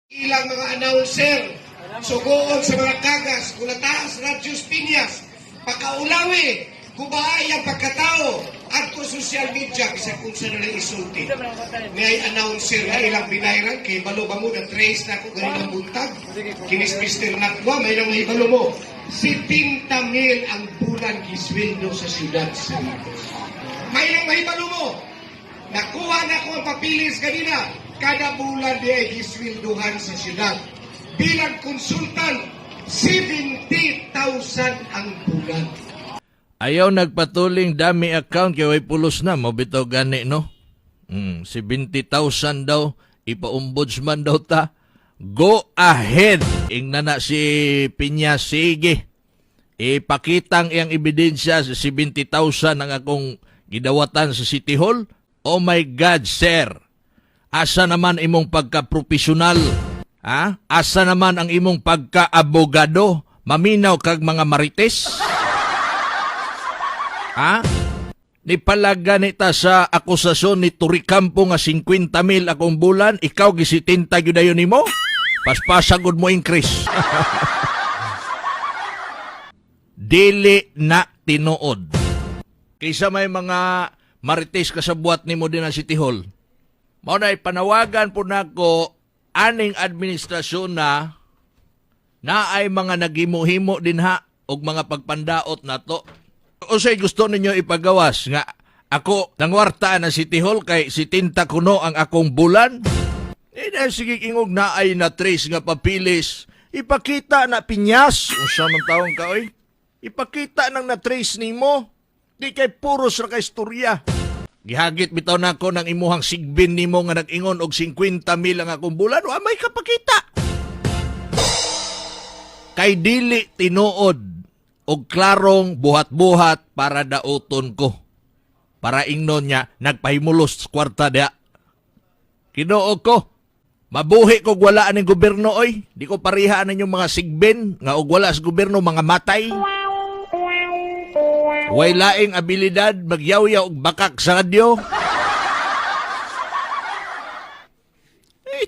Ilang mga announcer, sugoon sa mga kagas, kulataas, radyos, pinyas, pakaulawi, gubahay ang pagkatao, at ko social media, kasi kung saan nila isulti. May announcer na ilang binayran, kay balo ba mo, na-trace na ako ganun buntag. Kinis Mr. Nakwa, may nang mahibalo mo. 70,000 ang bulan kisweldo sa siyudad sa Santos. May nang mahibalo mo. Nakuha na ko ang papilis kanina. Kada bulan di ay giswilduhan sa siyudad. Bilang konsultan, 70,000 ang bulan. Ayaw nagpatuling dami account kaya way pulos na. Mabitaw gani, no? 70,000 daw. Ipa-ombudsman daw ta. Go ahead. Ingna na si Piña, sige. Ipakitang iyang ebidensya sa 70,000 ang akong gidawatan sa City Hall. Oh my God, sir. Asa naman imong pagka-profesional? Ha? Asa naman ang imong pagka-abogado? Maminaw kag mga marites? Ha? Nipalaga nita sa akusasyon ni Turicampo nga 50,000 akong bulan, ikaw gisitinta gyud ayon nimo? Paspasagod mo increase. Dili na tinuod. Kaysa may mga marites kasabuat nimo din ang City Hall. Mao na panawagan po nako aning administrasyon na ay mga naghimu-himo din ha og mga pagpandaot nato. Usay gusto ninyo ipagawas nga ako nangwarta na City Hall kay si Tinta Kuno ang akong bulan. Na sige ingog na ay na trace nga papilis. Ipakita na pinyas. Unsa man taong ka oy? Ipakita nang na trace nimo. Di kay puros ra ka istorya. Gihagit bitaw nako ng imuhang sigbin nimo nga nag-ingon og 50,000 ang akong bulan. Wa may kapakita. Kay dili tinuod og klarong buhat-buhat para dauton ko. Para ingnon niya nagpahimulos sa kwarta dia. Kinuog ko. Mabuhi kog wala aning gobyerno oy. Di ko parihaan ninyong mga sigbin nga og wala sa gobyerno mga matay. Way laing abilidad magyaw-yaw og bakak sa radyo.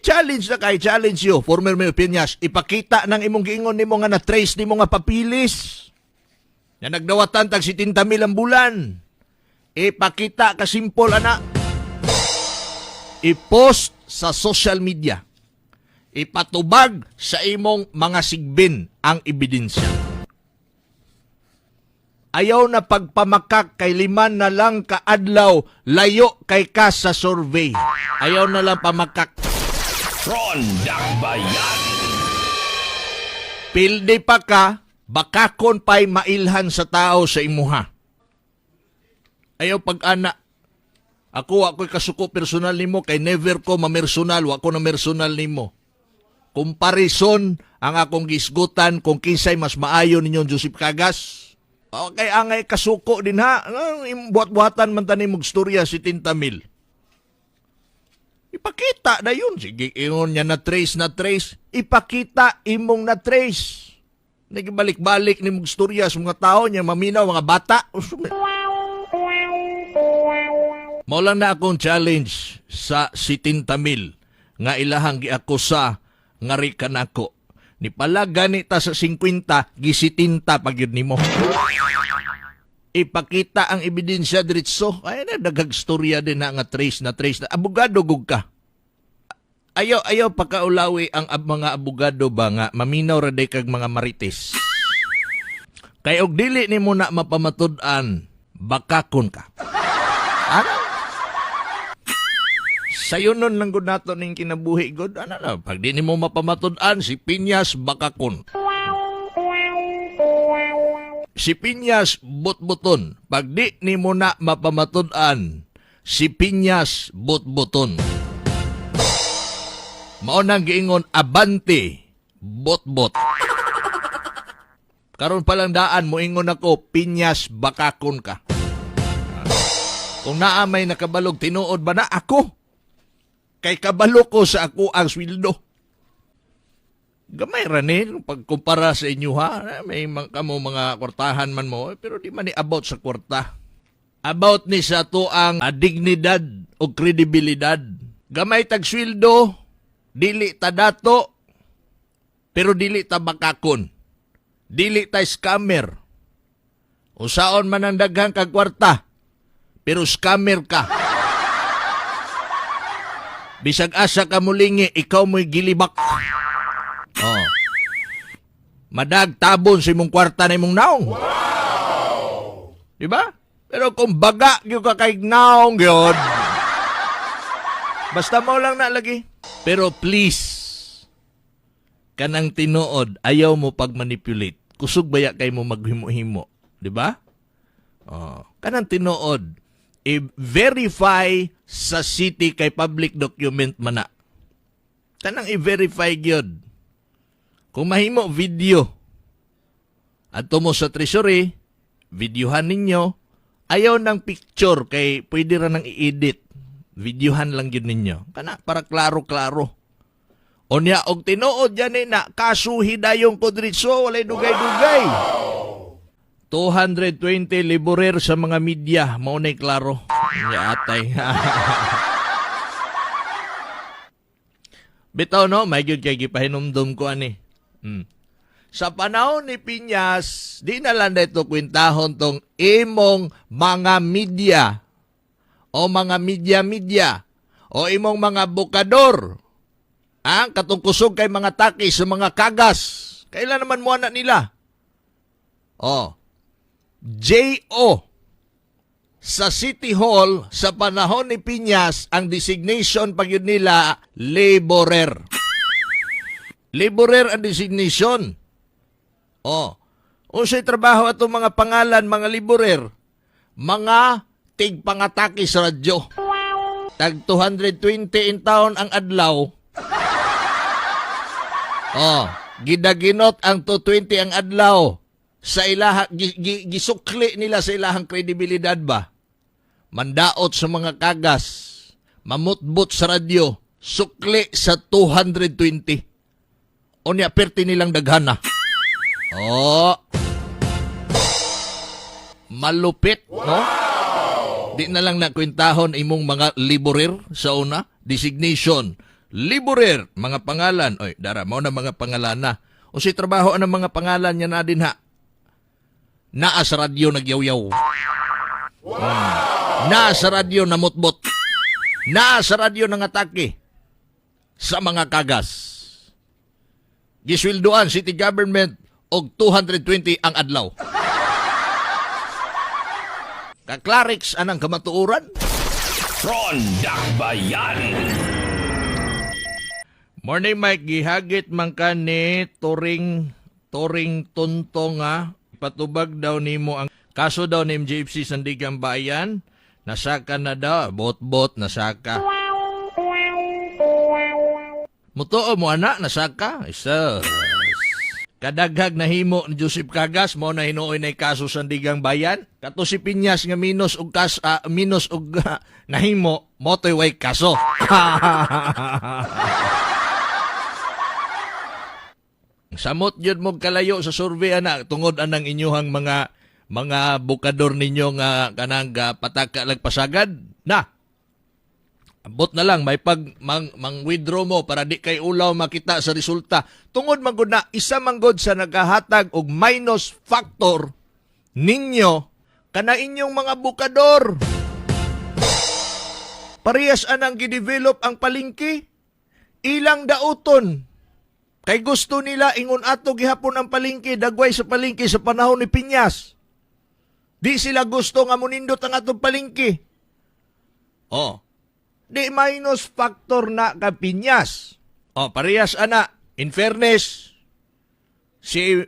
Challenge na kay challenge you, former Mayor Piñas. Ipakita ng imong giingon nimo nga na-trace nimo nga papilis. Na nagdawatan tag 70,000 ang bulan. Ipakita ka simple ana. I-post sa social media. Ipatubag sa imong mga sigbin ang ebidensya. Ayaw na pagpamakak kay 5 na lang kaadlaw, layo kay ka sa survey. Ayaw na lang pamakak. Rondang Bayan. Pilde pa ka, bakakon pa'y mailhan sa tao sa imuha. Ayaw pag-ana. Ako'y kasuko personal nimo kay never ko mamersonal, wako na mersonal nimo. Comparison ang akong gisgutan kung kinsay mas maayo ninyo Joseph Cagas. Okay, angay kasuko din ha. Buhat-buhatan man tanim mong storya si Tintamil. Ipakita na yun. Sige, ingon niya na trace. Ipakita imong na trace. Nagibalik-balik ni mong storya sa mga tao niya, maminaw, mga bata. Maulang na akong challenge sa si Tintamil nga ilahang giakusa nga rikan ako. Ni pala ganita sa 50, gisitinta pagyud nimo. Ipakita ang ebidensya diretso. Ay na dagagstorya din na nga trace na. Abogado gug ka. Ayaw pakaulawi ang mga abogado ba nga maminaw ra day kag mga marites. Kay og dili nimo na mapamatud-an, bakakon ka. Ano? Sayo nun lang gud nato ning kinabuhi gud. Ano na, pag di nimo mapamatud-an, si Piñas bakakon. Si Piñas butbuton. Pag di nimo na mapamatud-an, si Piñas butbuton. Mao nang giingon abante botbot. Karon pa lang daan mo ingon ako Piñas bakakon ka. Kung naa may nakabalog tinuod ba na ako? Kay kabalo ko sa ako ang sweldo. Gamay ranin pagkumpara sa inyo ha. May kamo mga kwartahan man mo pero di man ni about sa kwarta. About ni sa to ang dignidad o kredibilidad. Gamay tag sweldo, dili ta dato, pero dili ta bakakon. Dili ta scammer. Usaon man ang daghang kag kwarta, pero scammer ka. Bisag asa ka mulingi, ikaw mo'y gilibak. Oh. Madag tabon sa imong kwarta na imong naong. Wow! Diba? Pero kung baga yung kakaig naong yun, basta mo lang na lagi. Pero please, kanang tinuod, ayaw mo pag-manipulate. Kusog baya kay mo maghimo-himo. Diba? Oh. Kanang tinuod, i-verify sa city kay public document man na. Kanang i-verify gyud. Kung mahimo video, adto mo sa treasury, videohan ninyo, ayaw ng picture kay pwede ra nang i-edit. Videohan lang yun ninyo. Kana para klaro-klaro. Onya og tinuod yan na kasuhi dayong kodritso, walay dugay-dugay. 220 liborer sa mga media, maunay klaro. Ya atay. Bitaw no, may gyud kay gipahinumdum ko ani. Sa panahon ni Piñas, di na lang dito kwintahon tong imong mga media o mga media-media o imong mga bukador. Katong kusog kay mga taki sa mga kagas. Kailan naman mo anak nila? J.O. Sa City Hall, sa panahon ni Piñas, ang designation pag yun nila, laborer. Laborer ang designation. Unsay trabaho atong mga pangalan, mga laborer? Mga tigpangataki sa radyo. Tag 220 in taon ang adlaw. Gidaginot ang 220 ang adlaw. Sa ilaha, gisukli nila sa ilahang kredibilidad ba? Mandaot sa mga kagas, mamutbot sa radyo, sukli sa 220. Unya perti nilang daghana. Malupit, no? Di na lang nakwintahon imong mga liborer sa una, designation, liborer, mga pangalan. Oy, dara, mao na mga pangalan na. O si trabaho ang mga pangalan niya na din ha. Naa sa radyo nagyaw-yaw. Naa sa radyo namutbot. Naa sa radyo nangatake sa mga kagas. Giswilduan city government og 220 ang adlaw. Kaklarix anang kamatuuran. Ron Dakbayan. Morning Mike, gihagit man ka ni Turing Tunto nga. Patubag daw nimo ang kaso daw ni MJFC Sandigang Bayan. Nasaka na daw, bot-bot, nasaka. Mutuo mo anak, nasaka? Isa. Kadaghag na himo ni Joseph Cagas, mo na hinuoy na kaso Sandigang Bayan. Kato si Piñas nga minus og nahimo, motoy way kaso. Samot yun mo kalayo sa survey ana tungod anang inyuhang mga bukador ninyo nga kanang pataka lagpasagad na. Abot na lang may pag mang withdraw mo para di kay ulaw makita sa resulta. Tungod man gud na isa man gud sa nagahatag og minus factor ninyo kana inyong mga bukador. Parehas anang gidevelop ang palengke ilang dauton. Kay gusto nila ingon ato gihapon ang palengke, dagway sa palengke sa panahon ni Piñas. Di sila gusto nga munindot ang atong palengke. Di minus factor na ka Piñas. Parehas ana, in fairness, si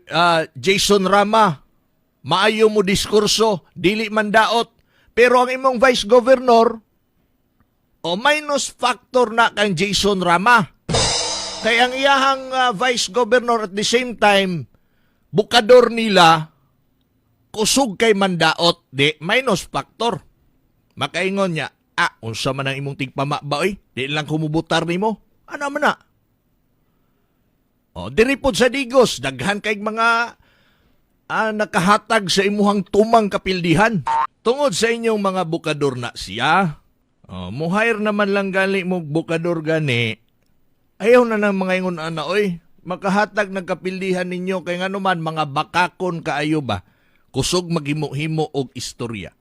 Jason Rama, maayo mo diskurso, dili man daot, pero ang imong vice governor, minus factor na kang Jason Rama. Kaya ang iyahang vice governor at the same time, bukador nila, kusog kay mandaot, di minus factor. Makaingon niya, unsa man ang imong tigpama ba, di lang kumubutar ni mo. Ano man na? Diripod sa digos, daghan kay mga nakahatag sa imuhang tumang kapildihan. Tungod sa inyong mga bukador na siya, muhayr naman lang gali mo bukador gani, Ayaw na ng mga ingon ana, oy. Makahatag ng kapildihan ninyo kay nga naman mga bakakon kaayo ba. Kusog maghimo-himo og istorya.